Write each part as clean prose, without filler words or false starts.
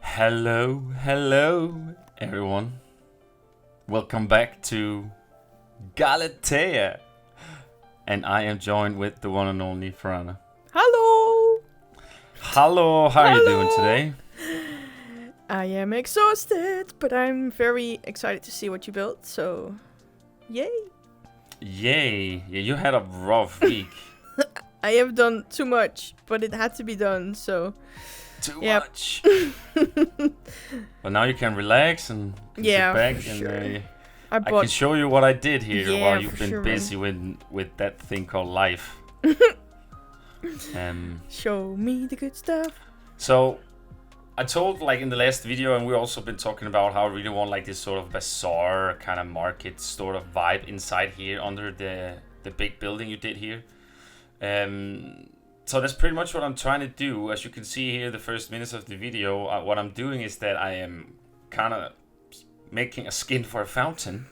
Hello, everyone. Welcome back to Galatea. And I am joined with the one and only Fuaranna. Hello! Hello, how are you doing today? I am exhausted, but I'm very excited to see what you built, so yay! Yay. Yeah, you had a rough week. I have done too much, but it had to be done, so Too Yep. much. But now you can relax and can Yeah, sit back for and sure. I I bought. can show you what I did here Yeah, while you've for been sure, busy with that thing called life. Show me the good stuff. So I told like in the last video, and we also been talking about how I really want like this sort of bazaar kind of market sort of vibe inside here under the big building you did here. So that's pretty much what I'm trying to do. As you can see here, the first minutes of the video, what I'm doing is that I am kind of making a skin for a fountain,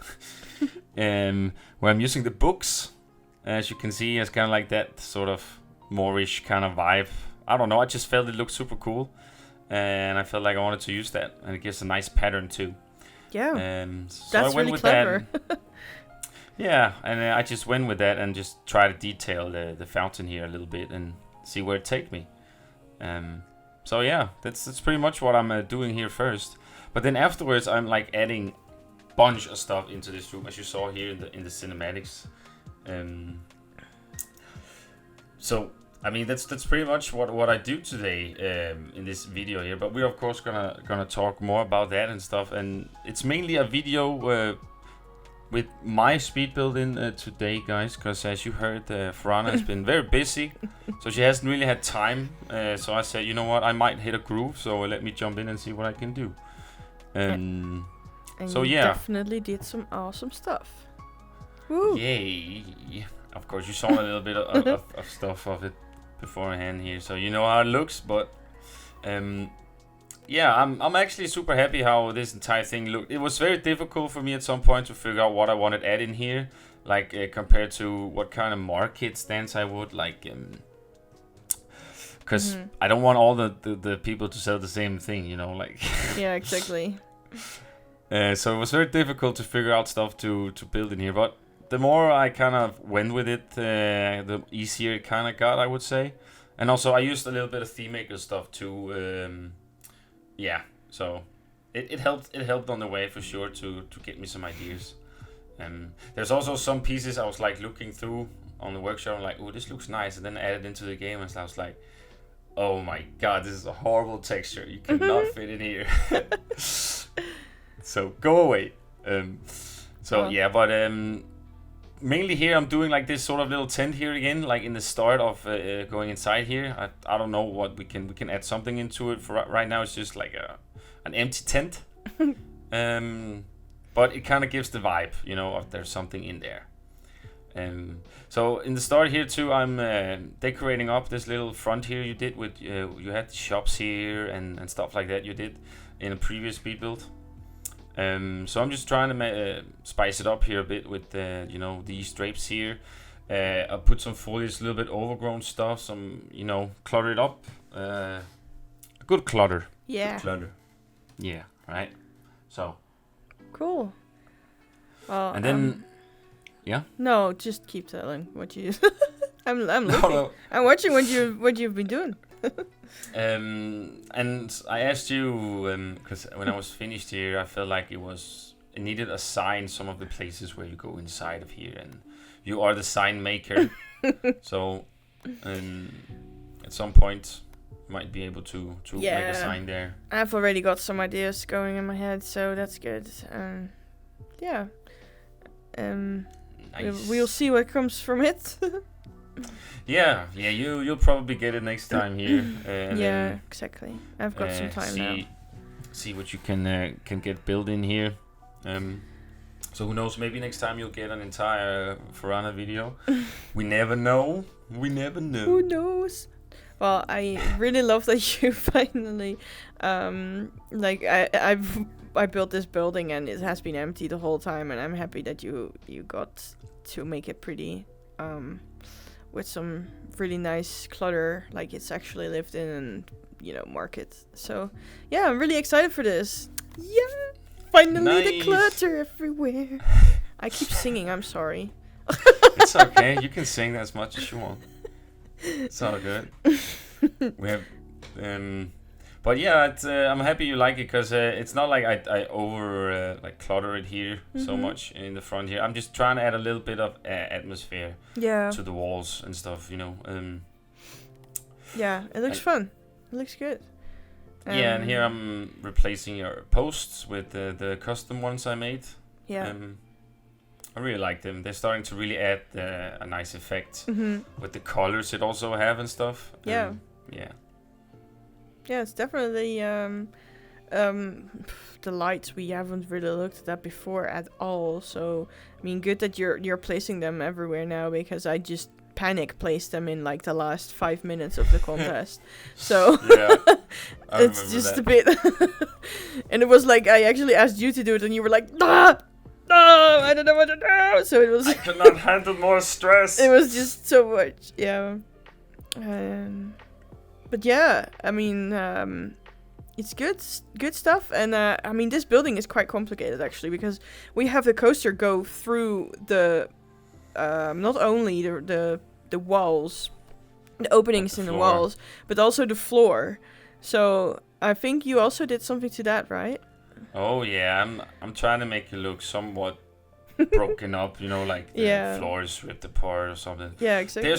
where I'm using the books. As you can see, it's kind of like that sort of Moorish kind of vibe. I don't know. I just felt it looked super cool, and I felt like I wanted to use that, and it gives a nice pattern too. Yeah, So that's I went really with clever. that. Yeah, and I just went with that and just try to detail the fountain here a little bit and see where it take me. So yeah, that's pretty much what I'm doing here first. But then afterwards, I'm like adding bunch of stuff into this room, as you saw here in the cinematics. So I mean that's pretty much what I do today in this video here. But we're of course gonna talk more about that and stuff. And it's mainly a video with my speed building today, guys, because as you heard, Fuaranna has been very busy, so she hasn't really had time. So I said, you know what, I might hit a groove, so let me jump in and see what I can do. And So you yeah. definitely did some awesome stuff. Woo! Yay! Of course, you saw a little bit of stuff of it beforehand here, so you know how it looks. But yeah, I'm actually super happy how this entire thing looked. It was very difficult for me at some point to figure out what I wanted to add in here, like compared to what kind of market stance I would like. Because I don't want all the people to sell the same thing, you know, like. Yeah, exactly. So it was very difficult to figure out stuff to build in here, but the more I kind of went with it, the easier it kind of got, I would say. And also I used a little bit of theme maker stuff too. Yeah, so it helped on the way for sure to get me some ideas. There's also some pieces I was like looking through on the workshop, like, oh, this looks nice, and then I added into the game, and I was like, oh my god, this is a horrible texture. You cannot fit in here. So go away. Yeah, but mainly here I'm doing like this sort of little tent here again, like in the start of going inside here. I don't know what we can add something into it. For right now it's just like an empty tent. But it kind of gives the vibe, you know, of there's something in there. So in the start here too, I'm decorating up this little front here you did with you had the shops here and stuff like that you did in a previous speed build. So I'm just trying to spice it up here a bit with you know, these drapes here. I put some foliage, a little bit overgrown stuff, some, you know, clutter it up. A good clutter. Yeah. Good clutter. Yeah, right. So. Cool. Well, And then, yeah. no, just keep telling what you. I'm looking. No. I'm watching what you've been doing. And I asked you because when I was finished here, I felt like it needed a sign. Some of the places where you go inside of here, and you are the sign maker. So, at some point, you might be able to make a sign there. I've already got some ideas going in my head, so that's good. Yeah. Nice. We'll see what comes from it. Yeah, you'll probably get it next time here. And yeah, then, exactly. I've got some time now. See what you can get built in here. So who knows? Maybe next time you'll get an entire Fuaranna video. We never know. Who knows? Well, I really love that you finally, like I built this building and it has been empty the whole time, and I'm happy that you got to make it pretty, with some really nice clutter, like it's actually lived in, and market. So yeah, I'm really excited for this. Yeah, finally the Nice. clutter everywhere. I keep singing. I'm sorry. It's okay. You can sing as much as you want. It's all good. We have, but yeah, I'm happy you like it because it's not like I over like clutter it here so much in the front here. I'm just trying to add a little bit of atmosphere to the walls and stuff. Yeah, it looks fun. It looks good. Yeah, and here I'm replacing your posts with the custom ones I made. Yeah. I really like them. They're starting to really add a nice effect with the colors it also have and stuff. Yeah. Yeah. Yeah, it's definitely the lights we haven't really looked at that before at all. So I mean, good that you're placing them everywhere now, because I just panic placed them in like the last 5 minutes of the contest. So Yeah, it's just a bit. And it was like I actually asked you to do it, and you were like, "No, I don't know what to do." So it was. I cannot handle more stress. It was just so much, yeah. But yeah, I mean, it's good stuff, and I mean, this building is quite complicated actually, because we have the coaster go through the not only the walls, the openings in the walls, but also the floor. So I think you also did something to that, right? Oh yeah, I'm trying to make it look somewhat broken up, like the floor is ripped apart or something. Yeah, exactly.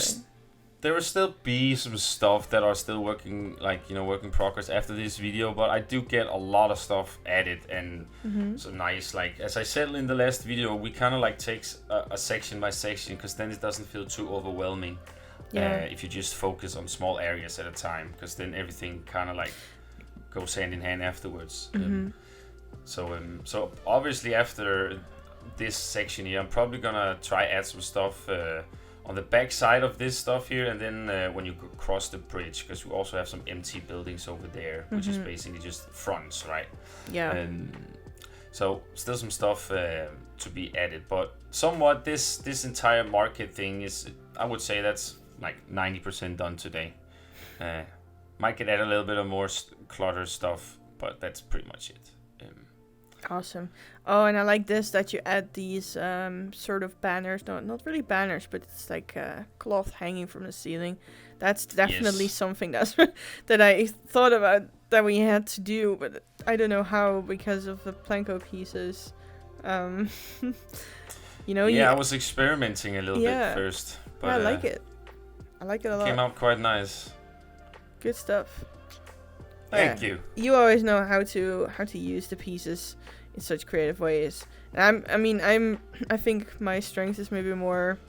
There will still be some stuff that are still working, work in progress after this video, but I do get a lot of stuff added and so nice. Like, as I said in the last video, we kind of like takes a section by section, because then it doesn't feel too overwhelming. If you just focus on small areas at a time, because then everything kind of like goes hand in hand afterwards. So obviously after this section here, I'm probably gonna try add some stuff on the back side of this stuff here, and then when you cross the bridge, because we also have some empty buildings over there, which is basically just fronts, right? Yeah. And so still some stuff to be added, but somewhat this entire market thing is, I would say that's like 90% done today. Might get add a little bit of more clutter stuff, but that's pretty much it. Awesome. Oh, and I like this, that you add these sort of banners. No, not really banners, but it's like cloth hanging from the ceiling. That's definitely something that I thought about that we had to do, but I don't know how, because of the Planko pieces. Yeah, I was experimenting a little bit first. But, I like it. I like it a lot. Came out quite nice. Good stuff. Thank you. You always know how to use the pieces in such creative ways. And I think my strength is maybe more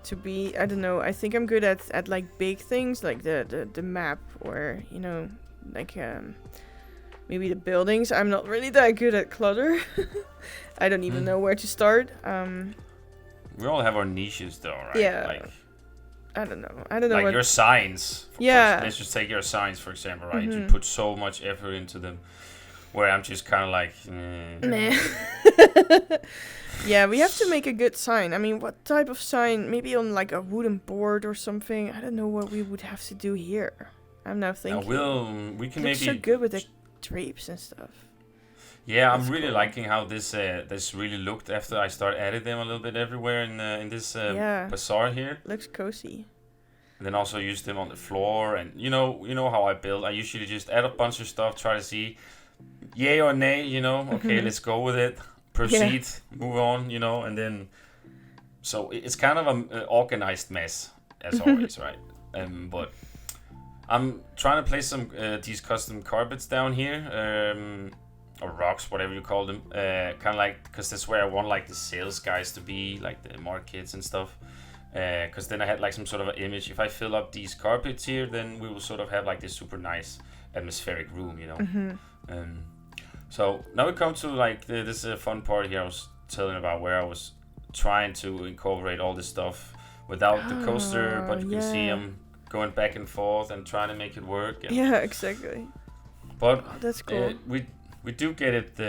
to be, I don't know, I think I'm good at like big things, like the map, or like maybe the buildings. I'm not really that good at clutter. I don't even know where to start. We all have our niches though, right? Yeah. Like, I don't know. Like your signs. Let's just take your signs, for example, right? You put so much effort into them, where I'm just kind of like, meh. Yeah, we have to make a good sign. I mean, what type of sign? Maybe on like a wooden board or something. I don't know what we would have to do here. I'm now thinking. We can maybe. So good with the drapes and stuff. Yeah, I'm really liking how this really looked after I started adding them a little bit everywhere in this bazaar here. Looks cozy. And then also use them on the floor, and you know how I build. I usually just add a bunch of stuff, try to see yay or nay, okay, let's go with it, proceed, move on, and then so it's kind of an organized mess as always, right? But I'm trying to place some these custom carpets down here. Or rocks, whatever you call them, kind of like, because that's where I want like the sales guys to be, like the markets and stuff, because then I had like some sort of an image. If I fill up these carpets here, then we will sort of have like this super nice atmospheric room, so now we come to like this fun part here I was telling about, where I was trying to incorporate all this stuff without the coaster, but you can see I'm going back and forth and trying to make it work. And yeah, exactly. But that's cool. We do get it,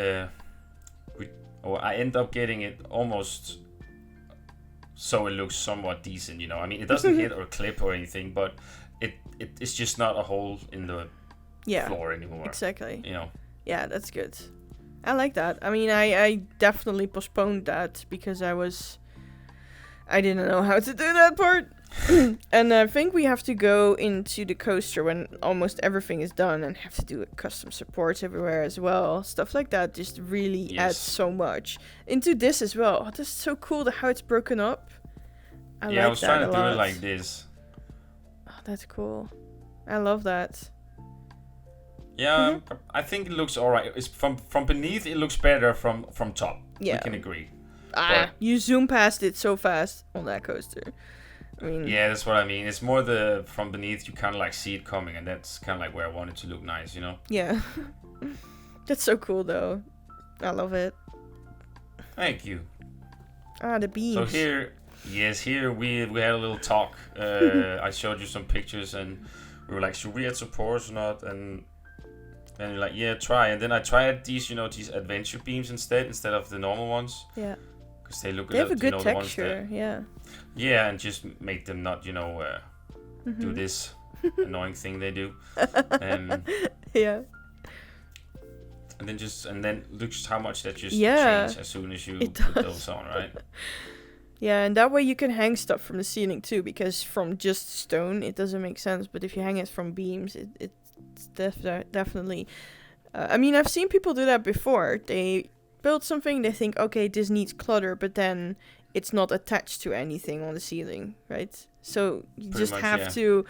I end up getting it almost so it looks somewhat decent, I mean, it doesn't hit or clip or anything, but it's just not a hole in the floor anymore. Exactly. You know. Yeah, that's good. I like that. I mean, I definitely postponed that because I didn't know how to do that part. And I think we have to go into the coaster when almost everything is done and have to do custom supports everywhere as well. Stuff like that just really adds so much into this as well. Oh, that's so cool how it's broken up. I was trying to do it like this. Oh, that's cool. I love that. Yeah, I think it looks alright. It's from beneath, it looks better from top. Yeah. We can agree. You zoom past it so fast on that coaster. I mean, yeah, that's what I mean. It's more the from beneath, you kind of like see it coming, and that's kind of like where I want it to look nice, you know? Yeah. That's so cool, though. I love it. Thank you. The beams. So here we had a little talk. I showed you some pictures, and we were like, should we add supports or not? And you're like, yeah, try. And then I tried these, these adventure beams instead of the normal ones. Yeah. Because they look they have a good the texture, yeah. Yeah, and just make them not, do this annoying thing they do. Yeah. And then look just how much that just change as soon as you put those on, right? Yeah, and that way you can hang stuff from the ceiling too, because from just stone it doesn't make sense. But if you hang it from beams, it's definitely. I mean, I've seen people do that before. They build something, they think, okay, this needs clutter, but then it's not attached to anything on the ceiling, right? So you just have to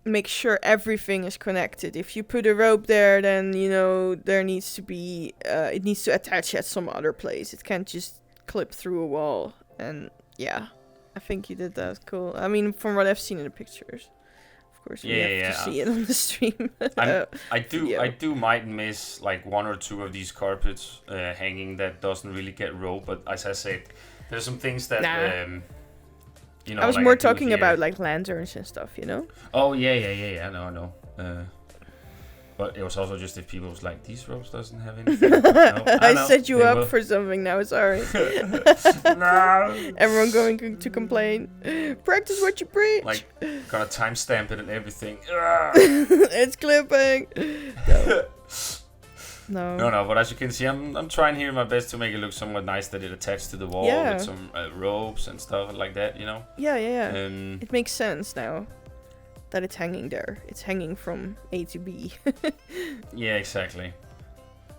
make sure everything is connected. If you put a rope there, then there needs to be it needs to attach at some other place. It can't just clip through a wall. And yeah, I think you did that. Cool. I mean, from what I've seen in the pictures. Of course, we have to see it on the stream. I do might miss like one or two of these carpets hanging that doesn't really get rope. But as I said, there's some things that I was more talking about like lanterns and stuff, Oh yeah. I know. But it was also just if people was like, these ropes doesn't have anything. I set you up for something now. Sorry. No. Everyone going to complain. Practice what you preach. Like, gonna timestamp it and everything. It's clipping. No. But as you can see, I'm trying here my best to make it look somewhat nice that it attached to the wall with some ropes and stuff like that, Yeah. It makes sense now that it's hanging there. It's hanging from A to B. Yeah, exactly.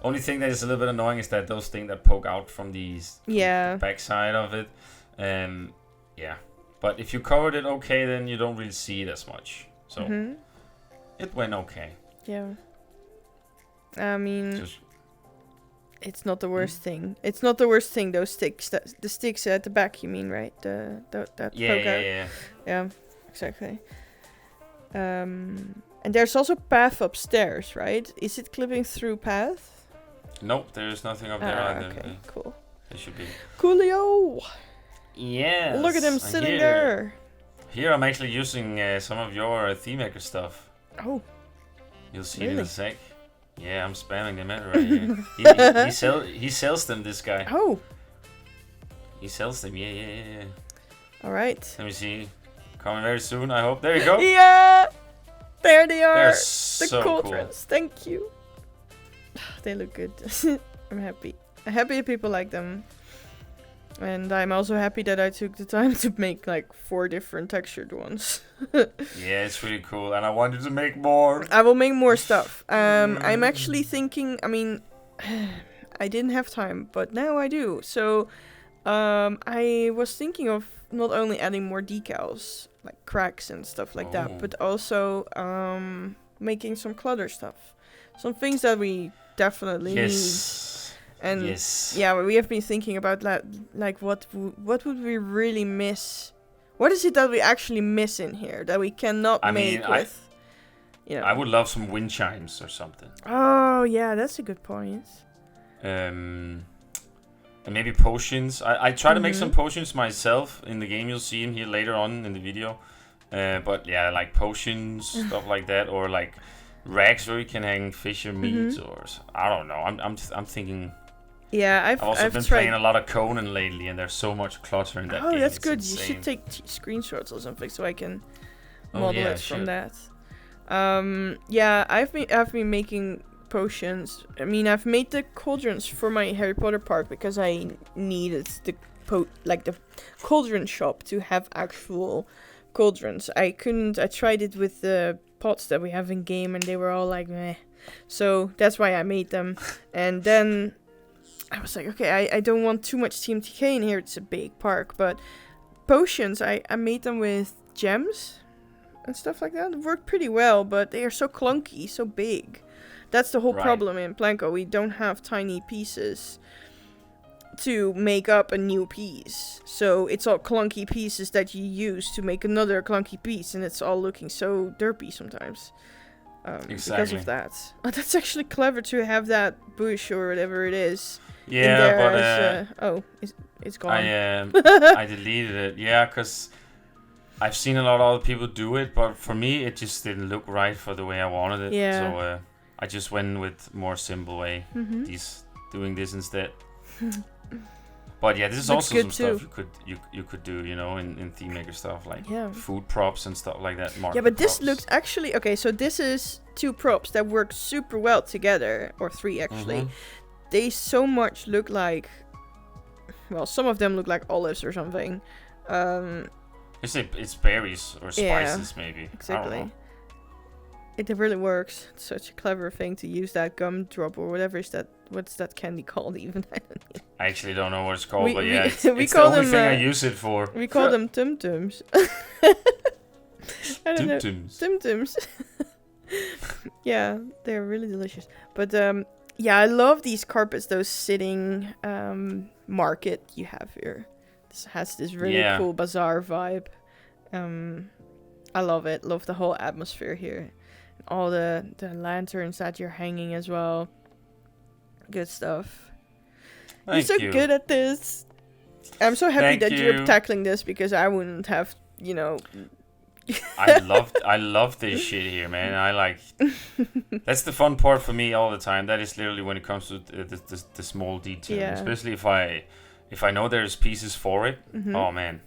Only thing that is a little bit annoying is that those things that poke out from the backside of it. Yeah. But if you covered it okay, then you don't really see it as much. So it went okay. Yeah. I mean, it's not the worst thing. It's not the worst thing. Those sticks, the sticks at the back. You mean, right? That poke out. Yeah, exactly. And there's also path upstairs, right? Is it clipping through path? Nope, there's nothing up there either. Okay, cool. It should be. Coolio! Yeah. Look at him sitting there. Here I'm actually using some of your theme maker stuff. Oh. You'll see it in a sec. Yeah, I'm spamming them out right here. He sells them, this guy. Oh. He sells them, yeah. Alright. Let me see. Coming very soon, I hope. There you go. Yeah! There they are. They're the so cauldrons. Cool. Thank you. They look good. I'm happy. I'm happy that people like them. And I'm also happy that I took the time to make like 4 different textured ones. Yeah, it's really cool. And I wanted to make more. I will make more stuff. I'm actually thinking, I mean, I didn't have time, but now I do. So I was thinking of not only adding more decals, like cracks and stuff like that, but also making some clutter stuff. Some things that we definitely need. And yeah, we have been thinking about that, like what would we really miss? What is it that we actually miss in here that we cannot make with? I would love some wind chimes or something. Oh yeah, that's a good point. And maybe potions. I try to make some potions myself in the game. You'll see them here later on in the video. But yeah, like potions, stuff like that, or like racks where you can hang fisher meat, or I don't know. I'm thinking. Yeah, I've also been playing a lot of Conan lately, and there's so much clutter in that game. Oh, that's it's good. Insane. You should take screenshots or something so I can model it from that. Yeah, I've been making potions. I mean, I've made the cauldrons for my Harry Potter part because I needed the the cauldron shop to have actual cauldrons. I tried it with the pots that we have in game, and they were all like meh. So that's why I made them. And then I was like, okay, I don't want too much TMTK in here. It's a big park, but potions, I made them with gems and stuff like that. It worked pretty well, but they are so clunky, so big. That's the whole problem in Planko. We don't have tiny pieces to make up a new piece. So it's all clunky pieces that you use to make another clunky piece, and it's all looking so derpy sometimes. Because of that. Oh, that's actually clever to have that bush or whatever it is. Yeah, but it's gone. I deleted it. Yeah, because I've seen a lot of other people do it, but for me it just didn't look right for the way I wanted it. Yeah. So I just went with more simple way. Doing this instead. But yeah, this is also some stuff you could do, you know, in theme maker stuff like food props and stuff like that. Yeah, but this looks actually okay. So this is 2 props that work super well together, or 3 actually. They so much look like, well, some of them look like olives or something. It's berries or spices maybe. Exactly. It really works. It's such a clever thing to use that gumdrop or whatever is that. What's that candy called even? I actually don't know what it's called, but yeah, it's we the call only them, thing I use it for. We call them tum-tums. I don't know. Tum-tums. Yeah, they're really delicious. But yeah, I love these carpets, those sitting market you have here. This has this really cool bazaar vibe. I love it. Love the whole atmosphere here. All the lanterns that you're hanging as well. Good stuff. You're so good at this. I'm so happy that you're tackling this because I wouldn't have, you know. I love this shit here, man. I like. That's the fun part for me all the time. That is literally when it comes to the small details, especially if I know there's pieces for it. Oh man.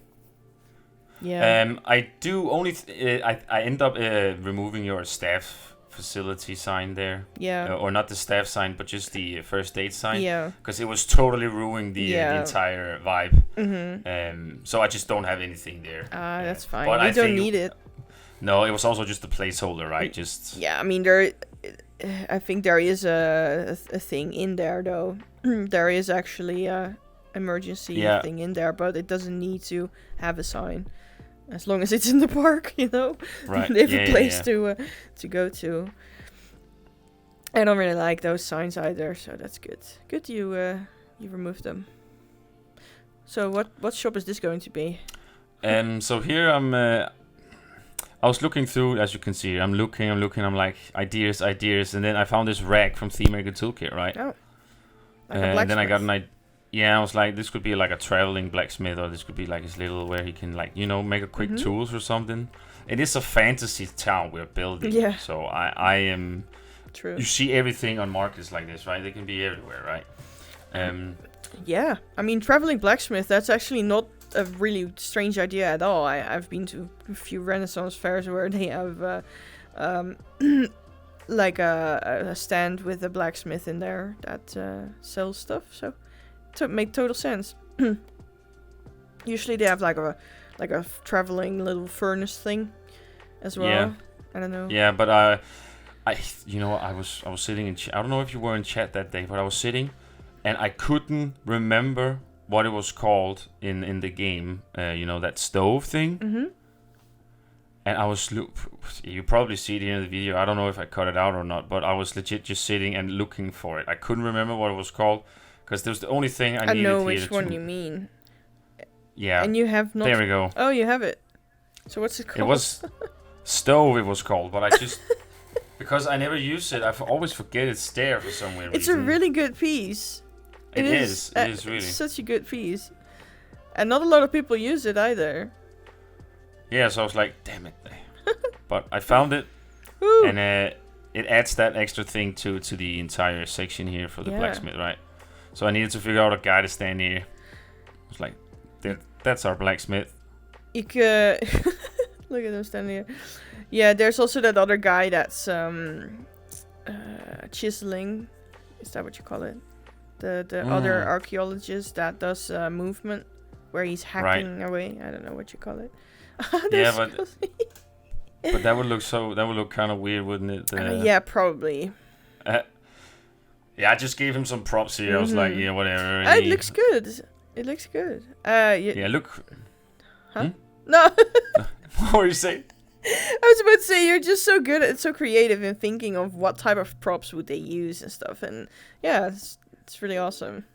Yeah. I do only. I end up removing your staff facility sign there. Yeah. Or not the staff sign, but just the first aid sign. Yeah. Because it was totally ruining the entire vibe. So I just don't have anything there. That's fine. But I don't need it. No, it was also just a placeholder, right? Just. Yeah, I mean I think there is a thing in there though. There is actually a emergency thing in there, but it doesn't need to have a sign. As long as it's in the park, you know, right? They have a place to go to. I don't really like those signs either, so that's good. Good you removed them. So what shop is this going to be? So here I was looking through, as you can see. I'm looking. I'm like ideas, and then I found this rack from Theme Maker Toolkit, right? Oh. Like and then I got an idea. Yeah, I was like, this could be like a traveling blacksmith, or this could be like his little, where he can like, you know, make a quick tools or something. It is a fantasy town we're building. Yeah. So I am. True. You see everything on markets like this, right? They can be everywhere, right? Yeah, I mean, traveling blacksmith. That's actually not a really strange idea at all. I've been to a few Renaissance fairs where they have like a stand with a blacksmith in there that sells stuff. So. To make total sense. Usually they have like a traveling little furnace thing as well. Yeah. I don't know. Yeah, but I was sitting in I don't know if you were in chat that day, but I was sitting and I couldn't remember what it was called in the game. You know, that stove thing. And I was you probably see it here in the video. I don't know if I cut it out or not, but I was legit just sitting and looking for it. I couldn't remember what it was called. Because there's the only thing I needed here. I know which one you mean. Yeah. And you have not. There we go. Oh, you have it. So what's it called? It was stove. It was called, but I just because I never use it, I always forget it's there for some weird reason. It's a really good piece. It is. It is really. It's such a good piece, and not a lot of people use it either. Yeah, so I was like, damn it, but I found it, and it adds that extra thing to the entire section here for the blacksmith, right? So I needed to figure out a guy to stand here. I was like, that's our blacksmith. Look at him standing here. Yeah, there's also that other guy that's chiseling. Is that what you call it? The other archaeologist that does movement, where he's hacking away. I don't know what you call it. Yeah, but that would look kind of weird, wouldn't it? Yeah, probably. Yeah, I just gave him some props here. I was like, yeah, whatever. It looks good. It looks good. Yeah, look. Huh? No. What were you saying? I was about to say, you're just so good at so creative in thinking of what type of props would they use and stuff, and yeah, it's really awesome.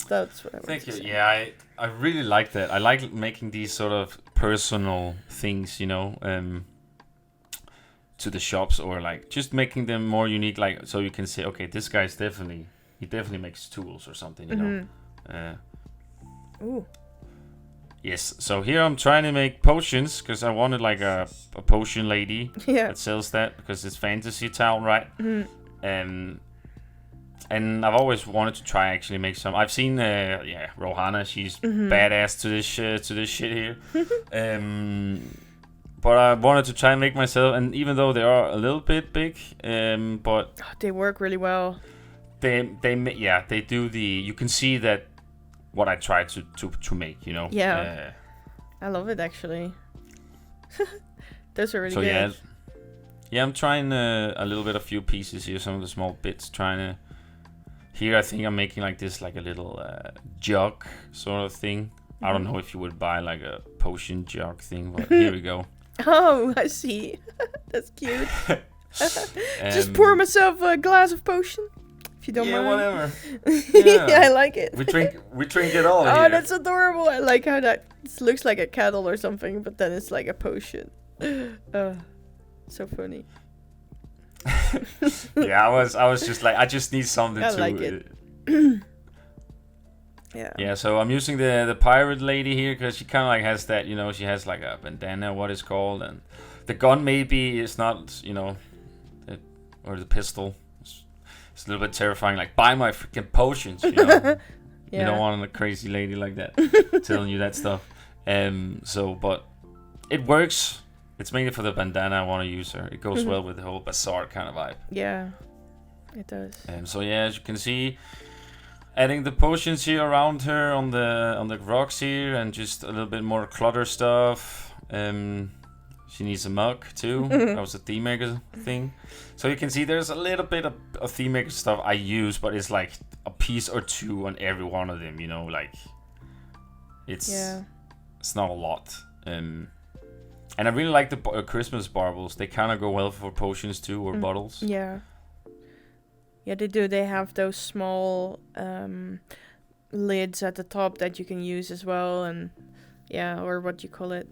That's what I want to say. Yeah, I really like that. I like making these sort of personal things, you know, to the shops, or like just making them more unique, like so you can say, okay, this guy's definitely makes tools or something, you know. Ooh. Yes, so here I'm trying to make potions because I wanted like a potion lady that sells that, because it's fantasy town, right? And I've always wanted to try actually make some. I've seen Rohanna, she's badass to this shit here. But I wanted to try and make myself, and even though they are a little bit big, but they work really well. They do you can see that what I tried to make, you know. Yeah. I love it actually. Those are really good. Yeah, I'm trying a little bit, a few pieces here, some of the small bits, trying to. Here I think I'm making like this, like a little jug sort of thing. I don't know if you would buy like a potion jug thing, but here we go. Oh, I see. That's cute. Just pour myself a glass of potion, if you don't mind. Whatever. Yeah, I like it. We drink it all. Oh, here. that's adorable. I like how that looks like a kettle or something, but then it's like a potion. So funny. Yeah, I was just like, I just need something I to. like it. Yeah. Yeah, so I'm using the pirate lady here because she kind of like has that, you know, she has like a bandana, what it's called, and the gun maybe is not, you know, or the pistol. It's a little bit terrifying. Like, buy my freaking potions, you know. You don't want a crazy lady like that telling you that stuff. But it works. It's mainly for the bandana I want to use her. It goes well with the whole bazaar kind of vibe. Yeah, it does. So yeah, as you can see, adding the potions here around her on the rocks here, and just a little bit more clutter stuff. She needs a mug too. That was a theme maker thing. So you can see there's a little bit of theme maker stuff I use, but it's like a piece or two on every one of them. You know, like it's not a lot. And I really like the Christmas baubles. They kind of go well for potions too, or bottles. Yeah. Yeah, they do. They have those small lids at the top that you can use as well, and or what you call it,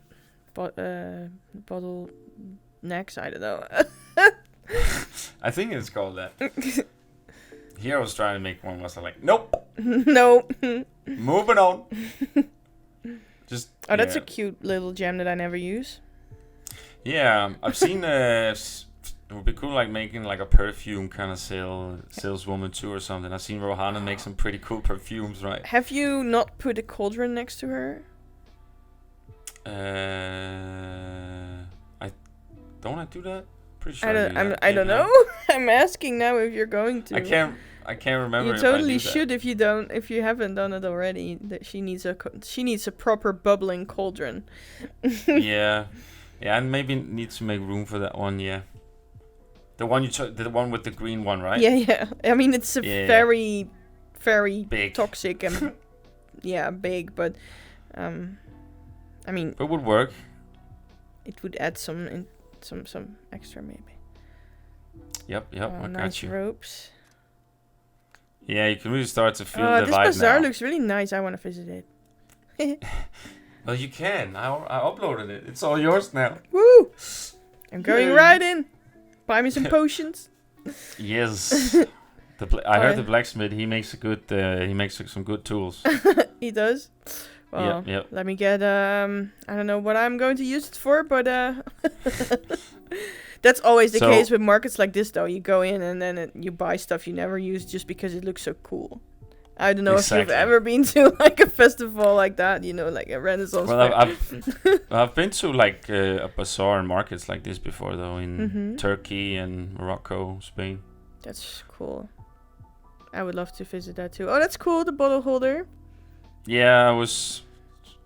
bottle necks. I don't know. I think it's called that. Here I was trying to make one. Was like, nope. Nope. Moving on. Just. Oh, that's a cute little gem that I never use. Yeah, I've seen. It would be cool, like making like a perfume kind of saleswoman too, or something. I've seen Rohanna make some pretty cool perfumes, right? Have you not put a cauldron next to her? I do that. Pretty sure I don't know. I'm asking now if you're going to. I can't remember. You totally should if you haven't done it already. That she needs a proper bubbling cauldron. Yeah, and maybe need to make room for that one. Yeah, the one the one with the green one, right? Yeah. I mean, it's a very, very big. Toxic and big, but I mean, it would work. It would add some extra maybe. Yep. I nice got you. Ropes. Yeah, you can really start to feel the vibe now. This bazaar looks really nice. I want to visit it. Well, you can. I uploaded it. It's all yours now. Woo! I'm going right in. Buy me some potions. Yes. I heard the blacksmith. He makes some good tools. He does. Well, yep. Let me get I don't know what I'm going to use it for, but that's always the case with markets like this, though. You go in and then you buy stuff you never use just because it looks so cool. I don't know if Exactly. you've ever been to like a festival like that, you know, like a Renaissance Well, fair. I've been to like a bazaar and markets like this before, though, in Mm-hmm. Turkey and Morocco, Spain. That's cool. I would love to visit that too. Oh, that's cool, the bottle holder. Yeah,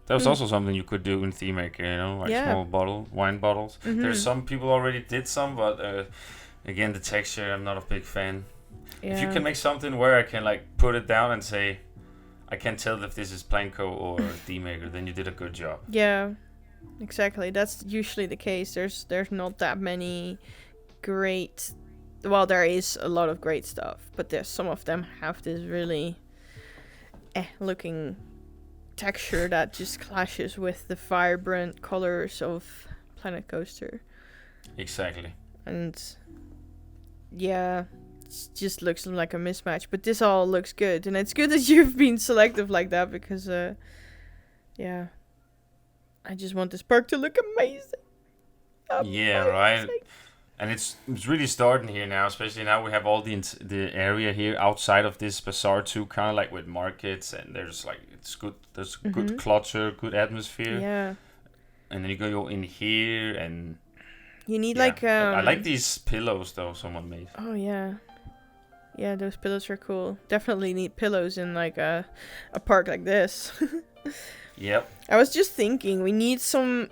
that was also something you could do in ThemeMaker, you know, like Yeah. small wine bottles. Mm-hmm. There's some people already did some, but again, the texture, I'm not a big fan. Yeah. If you can make something where I can like put it down and say, I can't tell if this is Planko or ThemeMaker, then you did a good job. Yeah, exactly. That's usually the case. There's not that many great. Well, there is a lot of great stuff, but there's some of them have this really looking texture that just clashes with the vibrant colors of Planet Coaster. Exactly. And yeah, it just looks like a mismatch. But this all looks good, and it's good that you've been selective like that because, yeah, I just want this park to look amazing. Yeah, right. And it's really starting here now, especially now we have all the area here outside of this bazaar too, kind of like with markets, and there's like it's good. There's good clutter, good atmosphere. Yeah. And then you go in here, and You need yeah. like I like these pillows though someone made. Oh yeah. Yeah, those pillows are cool. Definitely need pillows in like a park like this. Yep. I was just thinking we need some.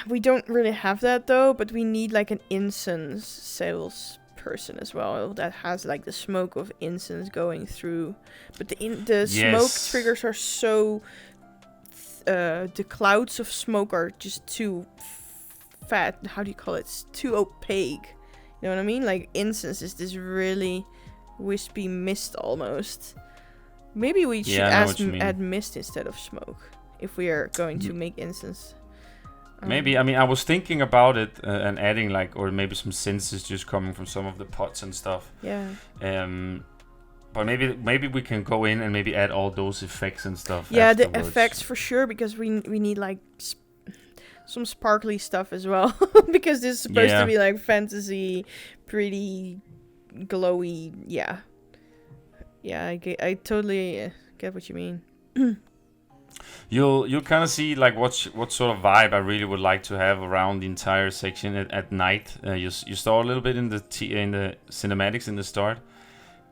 We don't really have that though, but we need like an incense sales person as well that has like the smoke of incense going through. But the smoke triggers are so. The clouds of smoke are just too fat. How do you call it? It's too opaque. You know what I mean? Like incense is this really wispy mist almost. Maybe we should add mist instead of smoke if we are going to make incense. Maybe. I mean, I was thinking about it and adding like, or maybe some senses just coming from some of the pots and stuff. Yeah. But maybe we can go in and maybe add all those effects and stuff. Yeah, afterwards. the effects for sure, because we need like some sparkly stuff as well, because this is supposed to be like fantasy, pretty, glowy. Yeah. Yeah, I totally get what you mean. You'll kind of see like what sort of vibe I really would like to have around the entire section at night. You start a little bit in the cinematics in the start,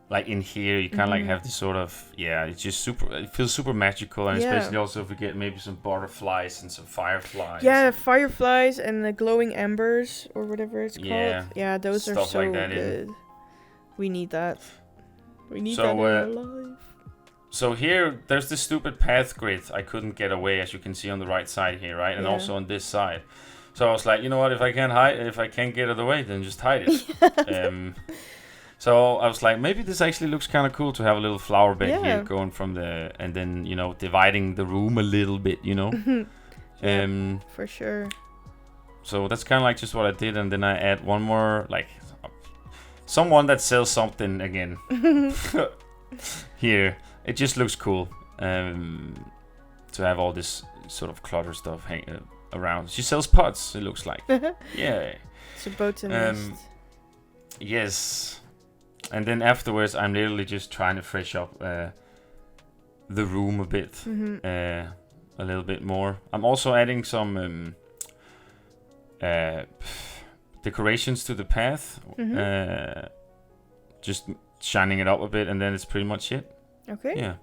like in here you kind of like have this sort of it's just it feels super magical, and especially also if we get maybe some butterflies and some fireflies. Yeah, fireflies and the glowing embers or whatever it's called. Yeah, those are so good. We need that. We need that in our life. So here, there's this stupid path grid I couldn't get away, as you can see on the right side here, right? And also on this side. So I was like, you know what? If I can't get it away, then just hide it. So I was like, maybe this actually looks kind of cool to have a little flower bed here going from and then dividing the room a little bit, for sure. So that's kind of like just what I did, and then I add one more, like someone that sells something again here. It just looks cool to have all this sort of clutter stuff hanging around. She sells pots, it looks like. Yeah. It's a botanist. Yes. And then afterwards, I'm literally just trying to fresh up the room a bit. A little bit more. I'm also adding some decorations to the path. Just shining it up a bit, and then it's pretty much it. Okay. Yeah.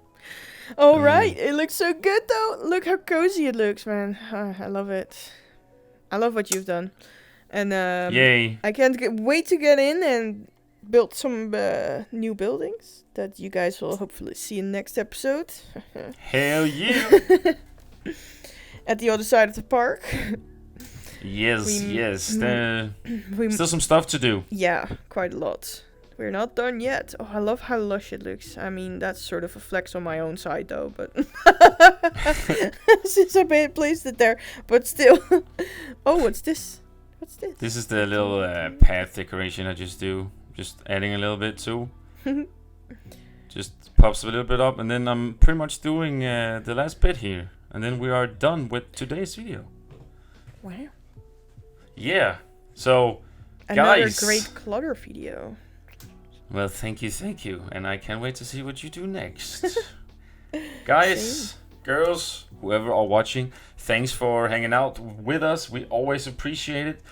All right. It looks so good, though. Look how cozy it looks, man. I love it. I love what you've done. And yay! I can't wait to get in and build some new buildings that you guys will hopefully see in the next episode. Hell yeah! At the other side of the park. Yes. Still some stuff to do. Yeah, quite a lot. We're not done yet. Oh, I love how lush it looks. I mean, that's sort of a flex on my own side, though, but since I placed it there, but still. Oh, what's this? What's this? This is the little path decoration I just do. Just adding a little bit too. Just pops a little bit up, and then I'm pretty much doing the last bit here, and then we are done with today's video. Wow. Yeah. So, another guys, great clutter video. Well, thank you, and I can't wait to see what you do next. Guys, girls, whoever are watching, thanks for hanging out with us. We always appreciate it.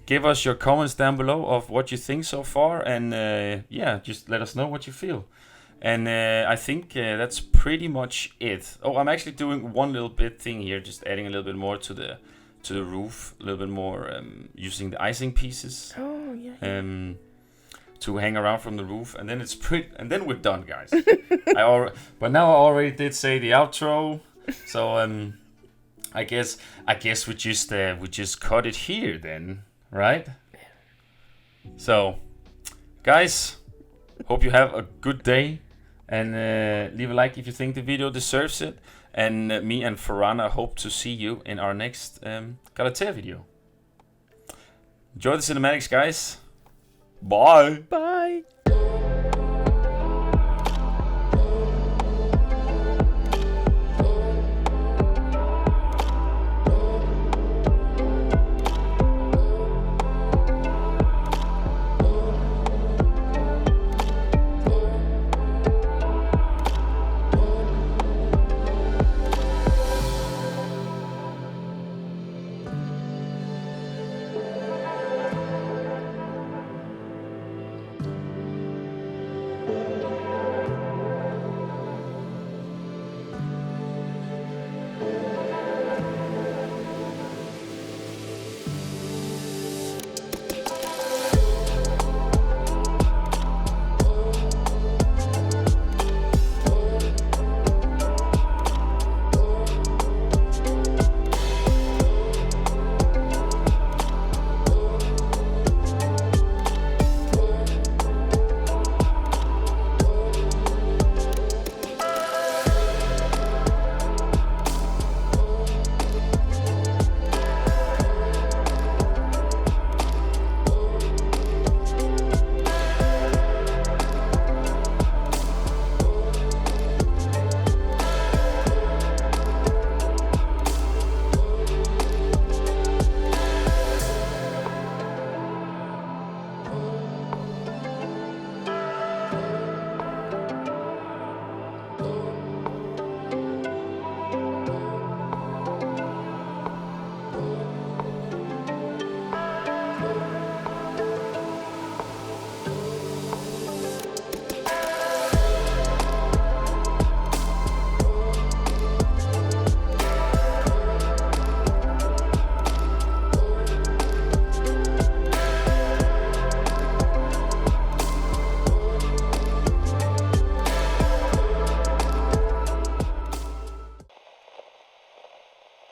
Give us your comments down below of what you think so far, and yeah, just let us know what you feel. And I think that's pretty much it. Oh, I'm actually doing one little bit thing here, just adding a little bit more to the roof, a little bit more using the icing pieces. Oh yeah. To hang around from the roof, and then it's pretty, and then we're done, guys. But now I already did say the outro, so I guess we just cut it here then, right? So, guys, hope you have a good day, and leave a like if you think the video deserves it. And me and Fuaranna hope to see you in our next Galatea video. Enjoy the cinematics, guys. Bye. Bye.